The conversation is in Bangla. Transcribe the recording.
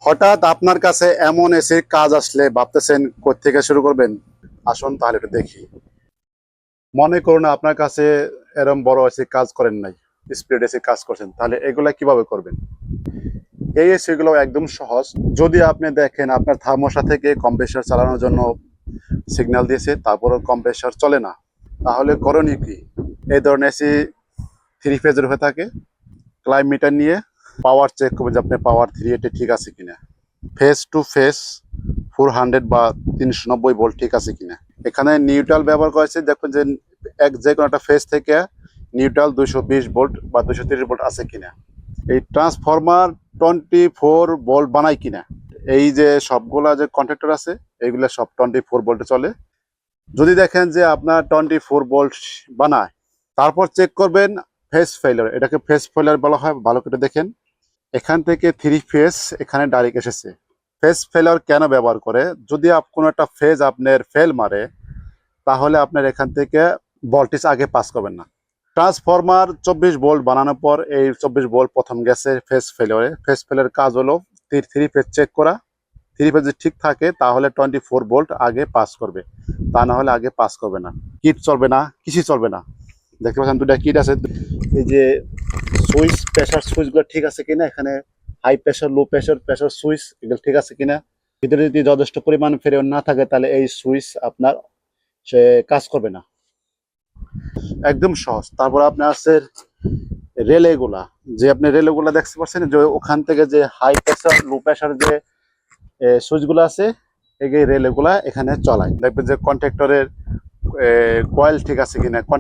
হঠাৎ আপনার কাছে এমন এসির কাজ আসলে ভাবতেছেন কোত্থেকে শুরু করবেন। আসুন তাহলে একটু দেখি। মনে করুন আপনার কাছে এরম বড় এসির কাজ করেন নাই, স্পিড এসির কাজ করছেন, তাহলে এগুলা কিভাবে করবেন? এই এসি গুলো একদম সহজ। যদি আপনি দেখেন আপনার থার্মোস্ট্যাট থেকে কম্প্রেসর চালানোর জন্য সিগন্যাল দিয়েছে, তারপরও কম্প্রেসর চলে না, তাহলে করণীয় কি? এই ধরনের এসি থ্রি ফেজের হয়ে থাকে। ক্লাইম মিটার নিয়ে পাওয়ার চেক করবেন যে আপনার পাওয়ার 380 ঠিক আছে কিনা, ফেস টু ফেস 400 বা 390 ভোল্ট ঠিক আছে কিনা। এখানে নিউট্রাল ব্যবহার করেছে, দেখুন যে যে কোনো একটা ফেস থেকে নিউট্রাল 220 ভোল্ট বা 230 ভোল্ট আছে কিনা। এই ট্রান্সফরমার 24 ভোল্ট বানায় কিনা। এই যে সবগুলা যে কন্ট্রাক্টর আছে, এইগুলা সব 24 ভোল্টে চলে। যদি দেখেন যে আপনার 24 ভোল্ট বানায়, তারপর চেক করবেন ফেস ফেলার। এটাকে ফেস ফেলার বলা হয়। ভালো করে দেখেন, এখান থেকে থ্রি ফেস এখানে ডাইরেক্ট এসেছে। ফেস ফেলার কেন ব্যবহার করে? যদি কোনো একটা ফেজ আপনার ফেল মারে, তাহলে আপনার এখান থেকে ভোল্টেজ আগে পাস করবেন না। ট্রান্সফরমার 24 ভোল্ট বানানোর পর এই 24 ভোল্ট প্রথম গেছে ফেস ফেলারে। ফেস ফেলার কাজ হলো থ্রি ফেজ চেক করা। থ্রি ফেজ ঠিক থাকে তাহলে 24 ভোল্ট আগে পাস করবে, তা না হলে আগে পাস করবে না। কিট চলবে না, কিছুই চলবে না। দেখতে পাচ্ছেন দুটা কিট আছে। এই যে সুইচ, প্রেসার সুইচগুলো ঠিক আছে কিনা, এখানে high pressure, low pressure, pressure switch এগুলো ঠিক আছে কিনা। ভিতরে যদি যথেষ্ট পরিমাণ ফেরিয়র না থাকে, তাহলে এই সুইচ আপনার সে কাজ করবে না। একদম সহজ। তারপর আপনার আছে রেলে গুলা। যে আপনি রেলে গুলা দেখতে পাচ্ছেন, যে ওখান থেকে যে হাই প্রেসার, লো প্রেসার যে সুইচ গুলো আছে, এই রেলে গুলা এখানে চলায়। দেখবেন যে কন্ট্রাক্টরের কয়েল ঠিক আছে কিনা।